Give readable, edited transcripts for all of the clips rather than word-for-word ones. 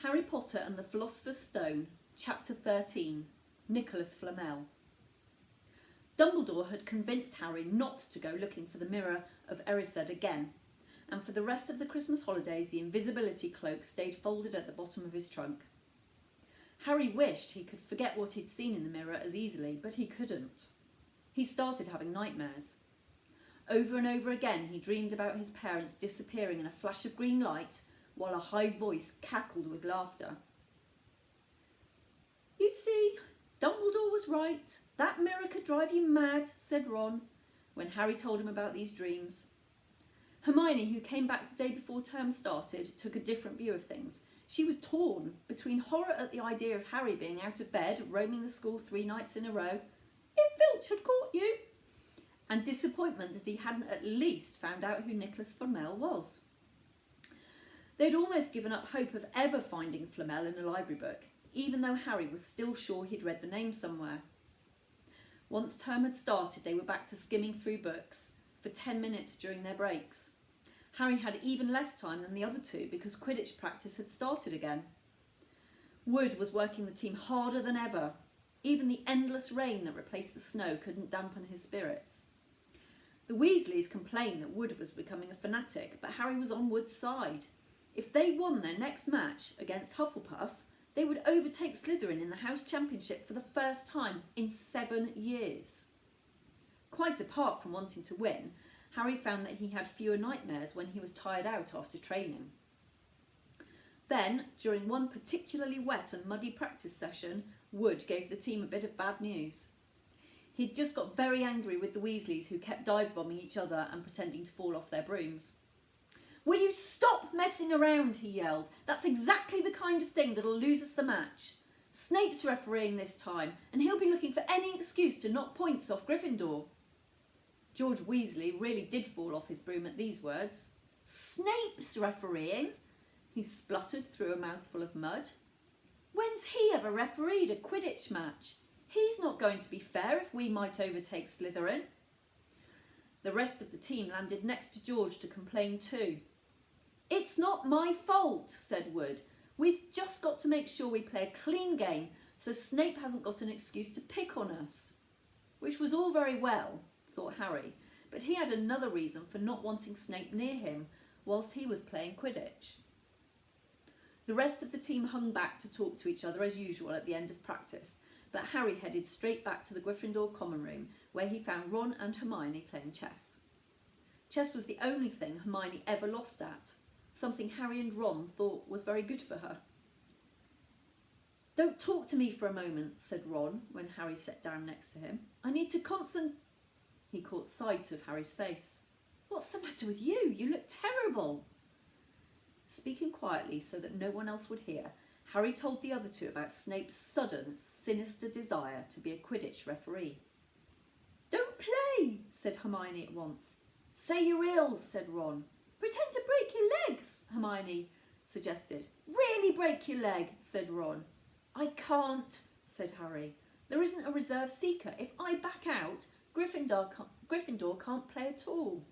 Harry Potter and the Philosopher's Stone, Chapter 13, Nicholas Flamel. Dumbledore had convinced Harry not to go looking for the Mirror of Erised again, and for the rest of the Christmas holidays the invisibility cloak stayed folded at the bottom of his trunk. Harry wished he could forget what he'd seen in the mirror as easily, but he couldn't. He started having nightmares. Over and over again he dreamed about his parents disappearing in a flash of green light while a high voice cackled with laughter. "You see, Dumbledore was right. That mirror could drive you mad," said Ron, when Harry told him about these dreams. Hermione, who came back the day before term started, took a different view of things. She was torn between horror at the idea of Harry being out of bed, roaming the school 3 nights in a row, if Filch had caught you, and disappointment that he hadn't at least found out who Nicholas Flamel was. They'd almost given up hope of ever finding Flamel in a library book, even though Harry was still sure he'd read the name somewhere. Once term had started, they were back to skimming through books for 10 minutes during their breaks. Harry had even less time than the other two because Quidditch practice had started again. Wood was working the team harder than ever. Even the endless rain that replaced the snow couldn't dampen his spirits. The Weasleys complained that Wood was becoming a fanatic, but Harry was on Wood's side. If they won their next match against Hufflepuff, they would overtake Slytherin in the House Championship for the first time in 7 years. Quite apart from wanting to win, Harry found that he had fewer nightmares when he was tired out after training. Then, during one particularly wet and muddy practice session, Wood gave the team a bit of bad news. He'd just got very angry with the Weasleys, who kept dive-bombing each other and pretending to fall off their brooms. "Will you stop messing around?" he yelled. "That's exactly the kind of thing that'll lose us the match. Snape's refereeing this time, and he'll be looking for any excuse to knock points off Gryffindor." George Weasley really did fall off his broom at these words. "Snape's refereeing?" he spluttered through a mouthful of mud. "When's he ever refereed a Quidditch match? He's not going to be fair if we might overtake Slytherin." The rest of the team landed next to George to complain too. "It's not my fault," said Wood. "We've just got to make sure we play a clean game so Snape hasn't got an excuse to pick on us." Which was all very well, thought Harry, but he had another reason for not wanting Snape near him whilst he was playing Quidditch. The rest of the team hung back to talk to each other as usual at the end of practice, but Harry headed straight back to the Gryffindor common room, where he found Ron and Hermione playing chess. Chess was the only thing Hermione ever lost at, something Harry and Ron thought was very good for her. "Don't talk to me for a moment," said Ron when Harry sat down next to him. "I need to He caught sight of Harry's face. "What's the matter with you? You look terrible." Speaking quietly so that no one else would hear, Harry told the other two about Snape's sudden, sinister desire to be a Quidditch referee. "Don't play," said Hermione at once. "Say you're ill," said Ron. "Pretend to break your legs," Hermione suggested. "Really break your leg," said Ron. "I can't," said Harry. "There isn't a reserve seeker. If I back out, Gryffindor can't play at all."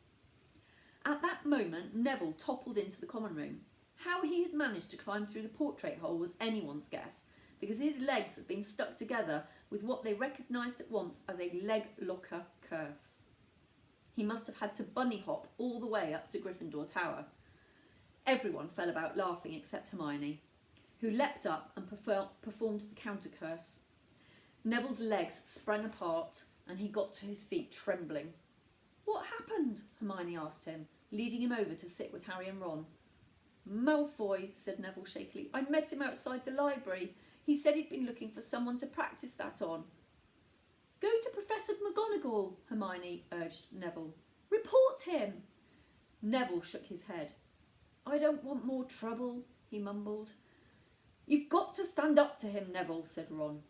At that moment, Neville toppled into the common room. How he had managed to climb through the portrait hole was anyone's guess, because his legs had been stuck together with what they recognised at once as a leg locker curse. He must have had to bunny hop all the way up to Gryffindor Tower. Everyone fell about laughing except Hermione, who leapt up and performed the counter curse. Neville's legs sprang apart and he got to his feet trembling. "What happened?" Hermione asked him, leading him over to sit with Harry and Ron. "Malfoy," said Neville shakily. "I met him outside the library. He said he'd been looking for someone to practice that on." "Go to Professor McGonagall," Hermione urged Neville. "Report him." Neville shook his head. "I don't want more trouble," he mumbled. "You've got to stand up to him, Neville," said Ron.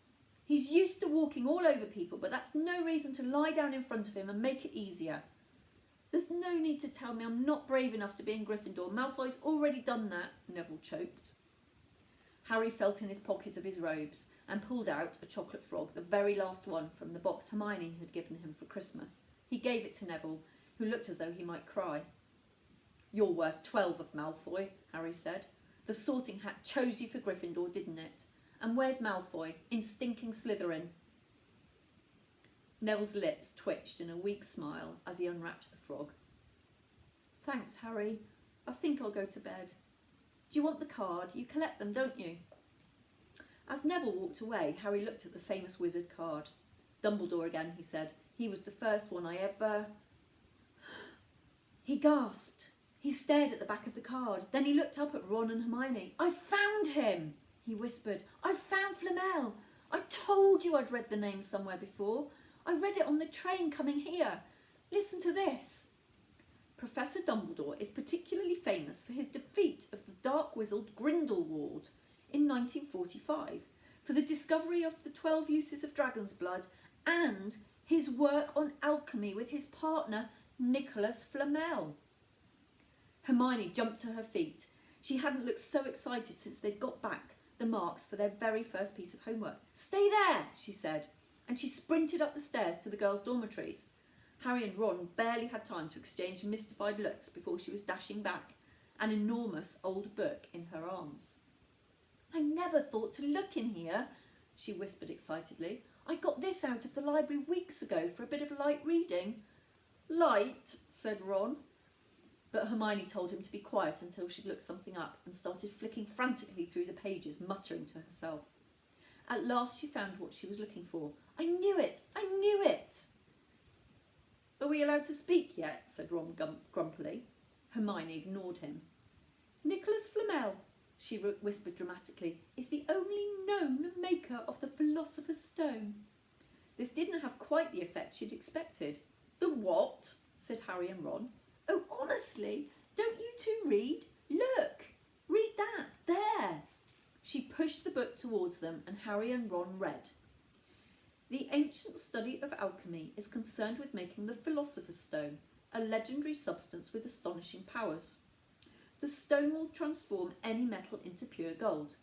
"He's used to walking all over people, but that's no reason to lie down in front of him and make it easier." "There's no need to tell me I'm not brave enough to be in Gryffindor. Malfoy's already done that," Neville choked. Harry felt in his pocket of his robes and pulled out a chocolate frog, the very last one from the box Hermione had given him for Christmas. He gave it to Neville, who looked as though he might cry. "You're worth 12 of Malfoy," Harry said. The Sorting Hat chose you for Gryffindor, didn't it? And where's Malfoy? In stinking Slytherin. Neville's lips twitched in a weak smile as he unwrapped the frog. Thanks, Harry. I think I'll go to bed. Do you want the card? You collect them, don't you? As Neville walked away, Harry looked at the famous wizard card. Dumbledore again, he said. He was the first one I ever... He gasped. He stared at the back of the card. Then he looked up at Ron and Hermione. I found him, he whispered. I found Flamel. I told you I'd read the name somewhere before. I read it on the train coming here. Listen to this. Professor Dumbledore is particularly famous for his defeat of the dark wizard Grindelwald in 1945, for the discovery of the 12 uses of dragon's blood, and his work on alchemy with his partner Nicholas Flamel. Hermione jumped to her feet. She hadn't looked so excited since they'd got back the marks for their very first piece of homework. Stay there, she said, and she sprinted up the stairs to the girls' dormitories. Harry and Ron barely had time to exchange mystified looks before she was dashing back, an enormous old book in her arms. I never thought to look in here, she whispered excitedly. I got this out of the library weeks ago for a bit of light reading. Light, said Ron. But Hermione told him to be quiet until she'd looked something up and started flicking frantically through the pages, muttering to herself. At last she found what she was looking for. I knew it! I knew it! Are we allowed to speak yet? Said Ron grumpily. Hermione ignored him. Nicholas Flamel, she whispered dramatically, is the only known maker of the Philosopher's Stone. This didn't have quite the effect she'd expected. The what? Said Harry and Ron. Oh, honestly, don't you two read? Look, read that, there. She pushed the book towards them and Harry and Ron read. The ancient study of alchemy is concerned with making the Philosopher's Stone, a legendary substance with astonishing powers. The stone will transform any metal into pure gold.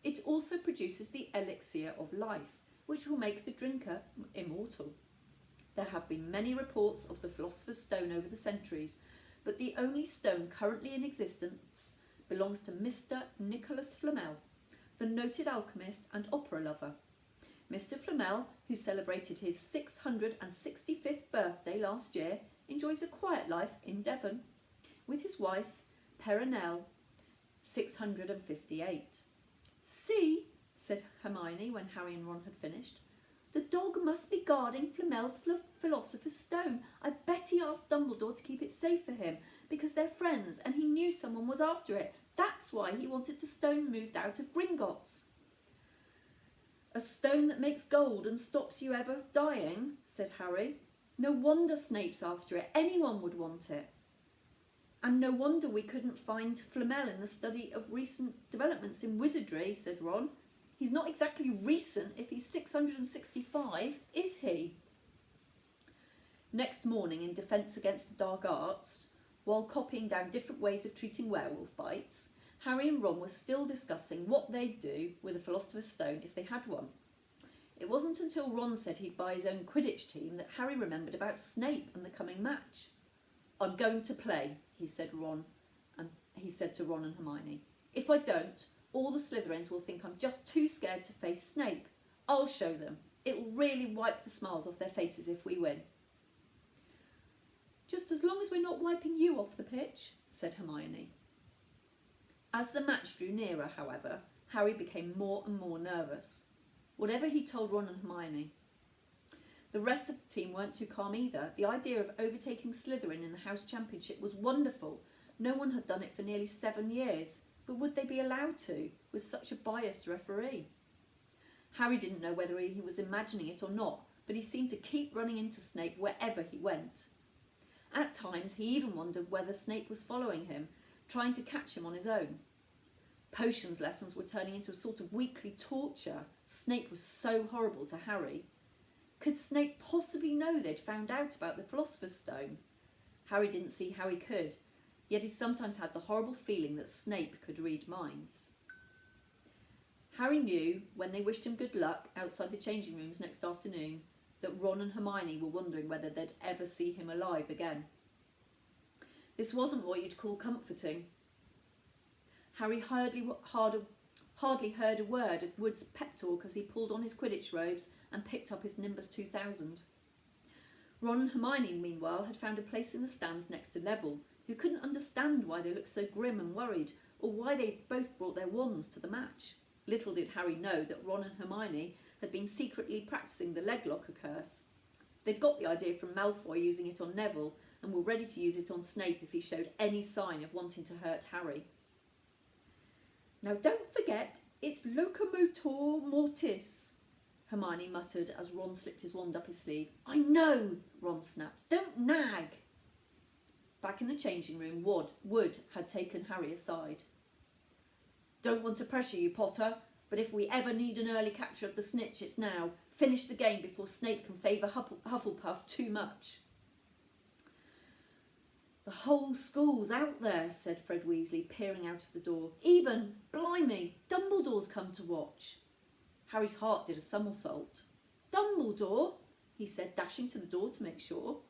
It also produces the elixir of life, which will make the drinker immortal. There have been many reports of the Philosopher's Stone over the centuries, but the only stone currently in existence belongs to Mr. Nicholas Flamel, the noted alchemist and opera lover. Mr. Flamel, who celebrated his 665th birthday last year, enjoys a quiet life in Devon with his wife, Perenelle, 658. See, said Hermione when Harry and Ron had finished. The dog must be guarding Flamel's Philosopher's Stone. I bet he asked Dumbledore to keep it safe for him because they're friends and he knew someone was after it. That's why he wanted the stone moved out of Gringotts. A stone that makes gold and stops you ever dying, said Harry. No wonder Snape's after it. Anyone would want it. And no wonder we couldn't find Flamel in the study of recent developments in wizardry, said Ron. He's not exactly recent if he's 665, is he? Next morning, in defence against the dark arts, while copying down different ways of treating werewolf bites, Harry and Ron were still discussing what they'd do with a Philosopher's Stone if they had one. It wasn't until Ron said he'd buy his own Quidditch team that Harry remembered about Snape and the coming match. I'm going to play, he said to Ron and Hermione. If I don't, all the Slytherins will think I'm just too scared to face Snape. I'll show them. It will really wipe the smiles off their faces if we win. Just as long as we're not wiping you off the pitch, said Hermione. As the match drew nearer, however, Harry became more and more nervous. Whatever he told Ron and Hermione. The rest of the team weren't too calm either. The idea of overtaking Slytherin in the House Championship was wonderful. No one had done it for nearly 7 years, but would they be allowed to, with such a biased referee? Harry didn't know whether he was imagining it or not, but he seemed to keep running into Snape wherever he went. At times he even wondered whether Snape was following him, trying to catch him on his own. Potions lessons were turning into a sort of weekly torture. Snape was so horrible to Harry. Could Snape possibly know they'd found out about the Philosopher's Stone? Harry didn't see how he could, yet he sometimes had the horrible feeling that Snape could read minds. Harry knew, when they wished him good luck outside the changing rooms next afternoon, that Ron and Hermione were wondering whether they'd ever see him alive again. This wasn't what you'd call comforting. Harry hardly heard a word of Wood's pep talk as he pulled on his Quidditch robes and picked up his Nimbus 2000. Ron and Hermione, meanwhile, had found a place in the stands next to Neville, who couldn't understand why they looked so grim and worried, or why they both brought their wands to the match. Little did Harry know that Ron and Hermione had been secretly practising the leg locker curse. They'd got the idea from Malfoy using it on Neville, and were ready to use it on Snape if he showed any sign of wanting to hurt Harry. "Now don't forget, it's Locomotor Mortis," Hermione muttered as Ron slipped his wand up his sleeve. "I know," Ron snapped. "Don't nag." Back in the changing room, Wood had taken Harry aside. "Don't want to pressure you, Potter, but if we ever need an early capture of the snitch, it's now. Finish the game before Snape can favour Hufflepuff too much." "The whole school's out there," said Fred Weasley, peering out of the door. "Even, blimey, Dumbledore's come to watch." Harry's heart did a somersault. "Dumbledore?" he said, dashing to the door to make sure.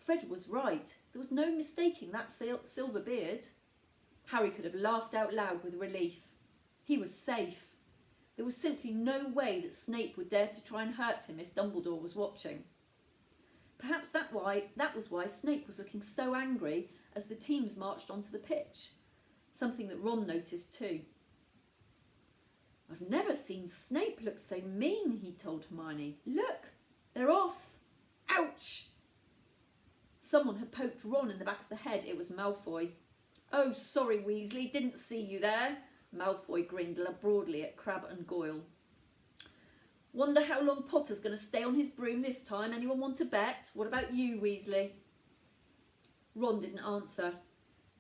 Fred was right. There was no mistaking that silver beard. Harry could have laughed out loud with relief. He was safe. There was simply no way that Snape would dare to try and hurt him if Dumbledore was watching. Perhaps that was why Snape was looking so angry as the teams marched onto the pitch, something that Ron noticed too. "I've never seen Snape look so mean," he told Hermione. "Look, they're off. Ouch!" Someone had poked Ron in the back of the head. It was Malfoy. "Oh, sorry, Weasley, didn't see you there." Malfoy grinned broadly at Crabbe and Goyle. "Wonder how long Potter's going to stay on his broom this time. Anyone want to bet? What about you, Weasley?" Ron didn't answer.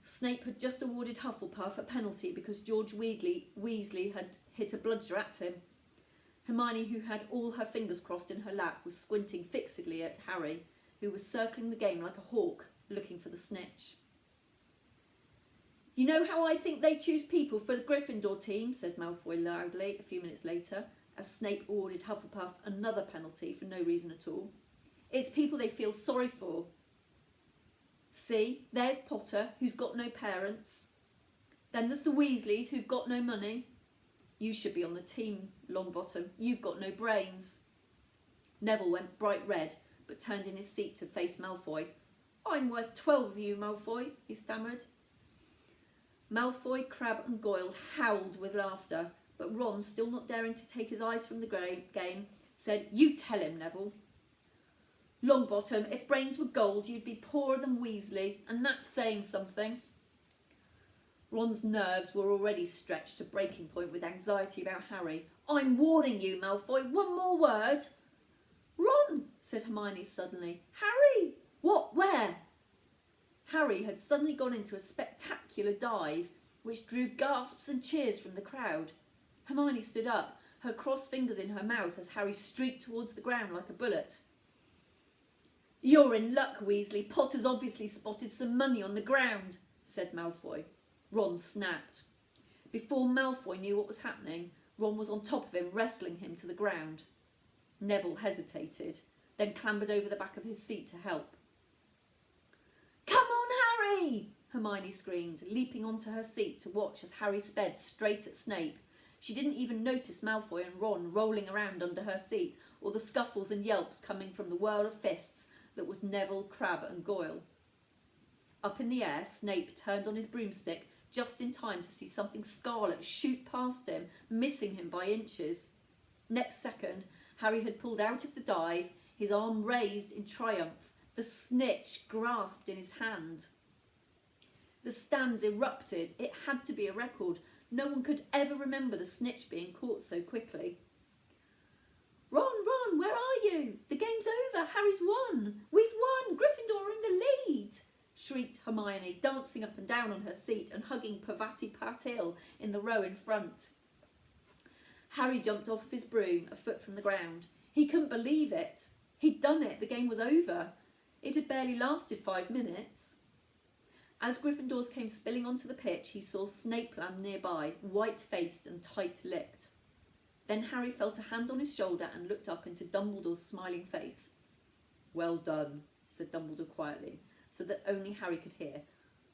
Snape had just awarded Hufflepuff a penalty because George Weasley had hit a bludger at him. Hermione, who had all her fingers crossed in her lap, was squinting fixedly at Harry, who was circling the game like a hawk, looking for the snitch. "You know how I think they choose people for the Gryffindor team," said Malfoy loudly a few minutes later, as Snape awarded Hufflepuff another penalty for no reason at all. "It's people they feel sorry for. See, there's Potter, who's got no parents. Then there's the Weasleys, who've got no money. You should be on the team, Longbottom. You've got no brains." Neville went bright red, but turned in his seat to face Malfoy. "I'm worth 12 of you, Malfoy," he stammered. Malfoy, Crabbe and Goyle howled with laughter, but Ron, still not daring to take his eyes from the game, said, "You tell him, Neville." "Longbottom, if brains were gold, you'd be poorer than Weasley, and that's saying something." Ron's nerves were already stretched to breaking point with anxiety about Harry. "I'm warning you, Malfoy, one more word." "Ron," said Hermione suddenly. "Harry!" "What? Where?" Harry had suddenly gone into a spectacular dive, which drew gasps and cheers from the crowd. Hermione stood up, her crossed fingers in her mouth as Harry streaked towards the ground like a bullet. "You're in luck, Weasley. Potter's obviously spotted some money on the ground," said Malfoy. Ron snapped. Before Malfoy knew what was happening, Ron was on top of him, wrestling him to the ground. Neville hesitated, then clambered over the back of his seat to help. "Come on, Harry!" Hermione screamed, leaping onto her seat to watch as Harry sped straight at Snape. She didn't even notice Malfoy and Ron rolling around under her seat, or the scuffles and yelps coming from the whirl of fists that was Neville, Crabbe and Goyle. Up in the air, Snape turned on his broomstick just in time to see something scarlet shoot past him, missing him by inches. Next second, Harry had pulled out of the dive, his arm raised in triumph, the snitch grasped in his hand. The stands erupted. It had to be a record. No one could ever remember the snitch being caught so quickly. Ron, where are you? The game's over. Harry's won. We've won. Gryffindor are in the lead," shrieked Hermione, dancing up and down on her seat and hugging Parvati Patil in the row in front. Harry jumped off his broom, a foot from the ground. He couldn't believe it. He'd done it. The game was over. It had barely lasted 5 minutes. As Gryffindors came spilling onto the pitch, he saw Snape land nearby, white-faced and tight-lipped. Then Harry felt a hand on his shoulder and looked up into Dumbledore's smiling face. "Well done," said Dumbledore quietly, so that only Harry could hear.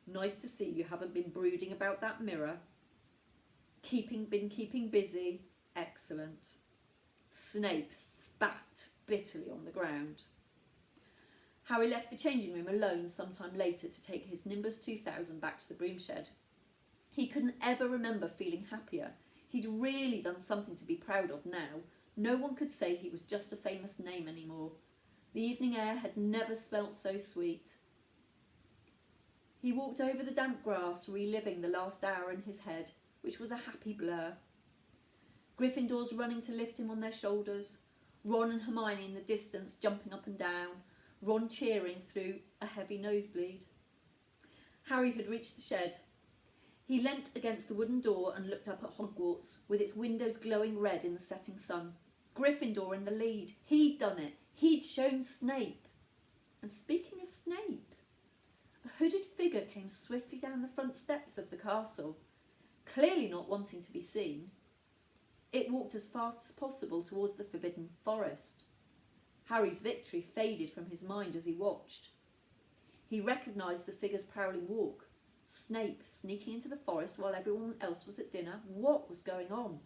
"Nice to see you haven't been brooding about that mirror." Been keeping busy. Excellent. Snape spat bitterly on the ground. Harry left the changing room alone sometime later to take his Nimbus 2000 back to the broom shed. He couldn't ever remember feeling happier. He'd really done something to be proud of now. No one could say he was just a famous name anymore. The evening air had never smelt so sweet. He walked over the damp grass, reliving the last hour in his head, which was a happy blur. Gryffindors running to lift him on their shoulders, Ron and Hermione in the distance jumping up and down, Ron cheering through a heavy nosebleed. Harry had reached the shed. He leant against the wooden door and looked up at Hogwarts, with its windows glowing red in the setting sun. Gryffindor in the lead. He'd done it. He'd shown Snape. And speaking of Snape, a hooded figure came swiftly down the front steps of the castle, clearly not wanting to be seen. It walked as fast as possible towards the Forbidden Forest. Harry's victory faded from his mind as he watched. He recognised the figure's prowling walk. Snape sneaking into the forest while everyone else was at dinner. What was going on?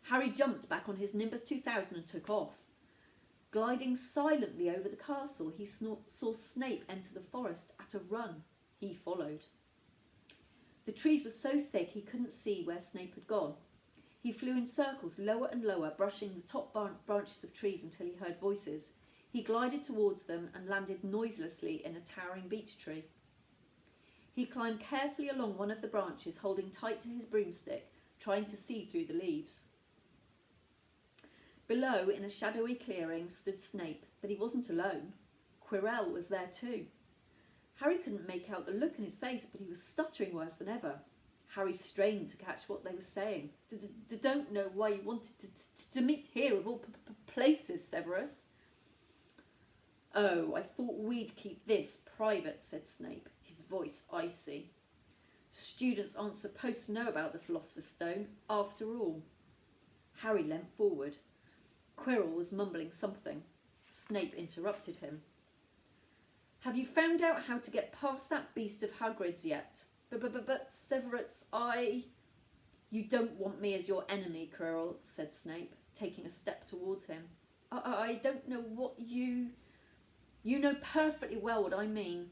Harry jumped back on his Nimbus 2000 and took off. Gliding silently over the castle, he saw Snape enter the forest at a run. He followed. The trees were so thick he couldn't see where Snape had gone. He flew in circles, lower and lower, brushing the top branches of trees until he heard voices. He glided towards them and landed noiselessly in a towering beech tree. He climbed carefully along one of the branches, holding tight to his broomstick, trying to see through the leaves. Below, in a shadowy clearing, stood Snape, but he wasn't alone. Quirrell was there too. Harry couldn't make out the look in his face, but he was stuttering worse than ever. Harry strained to catch what they were saying. Don't know why you wanted to meet here of all places, Severus. Oh, I thought we'd keep this private, said Snape, his voice icy. Students aren't supposed to know about the Philosopher's Stone, after all. Harry leant forward. Quirrell was mumbling something. Snape interrupted him. Have you found out how to get past that beast of Hagrid's yet? But Severus, You don't want me as your enemy, Quirrell, said Snape, taking a step towards him. I don't know what you... You know perfectly well what I mean.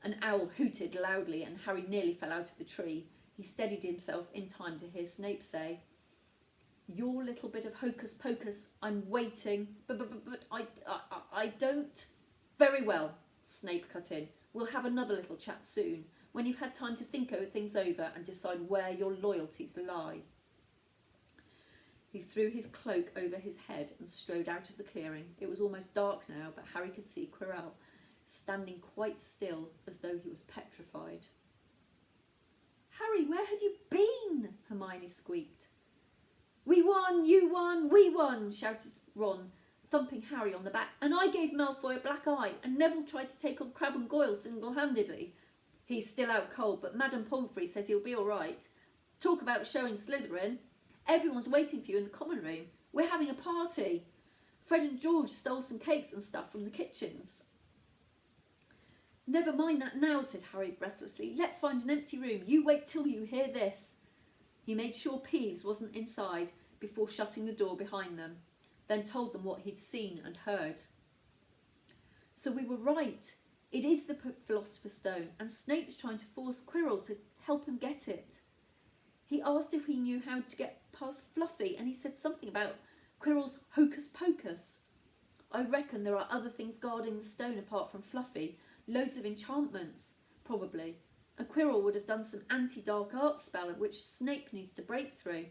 An owl hooted loudly and Harry nearly fell out of the tree. He steadied himself in time to hear Snape say, Your little bit of hocus pocus, I'm waiting, but I don't... Very well, Snape cut in. We'll have another little chat soon, when you've had time to think things over and decide where your loyalties lie. He threw his cloak over his head and strode out of the clearing. It was almost dark now, but Harry could see Quirrell standing quite still, as though he was petrified. Harry, where have you been? Hermione squeaked. We won, you won, we won, shouted Ron, thumping Harry on the back. And I gave Malfoy a black eye, and Neville tried to take on Crabbe and Goyle single-handedly. He's still out cold, but Madame Pomfrey says he'll be all right. Talk about showing Slytherin. Everyone's waiting for you in the common room. We're having a party. Fred and George stole some cakes and stuff from the kitchens. Never mind that now, said Harry breathlessly. Let's find an empty room. You wait till you hear this. He made sure Peeves wasn't inside before shutting the door behind them, then told them what he'd seen and heard. So we were right. It is the Philosopher's Stone, and Snape's trying to force Quirrell to help him get it. He asked if he knew how to get past Fluffy, and he said something about Quirrell's hocus pocus. I reckon there are other things guarding the stone apart from Fluffy. Loads of enchantments, probably. And Quirrell would have done some anti-dark arts spell which Snape needs to break through.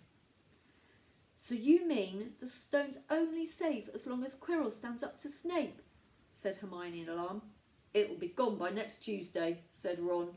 So you mean the stone's only safe as long as Quirrell stands up to Snape? Said Hermione in alarm. It will be gone by next Tuesday, said Ron.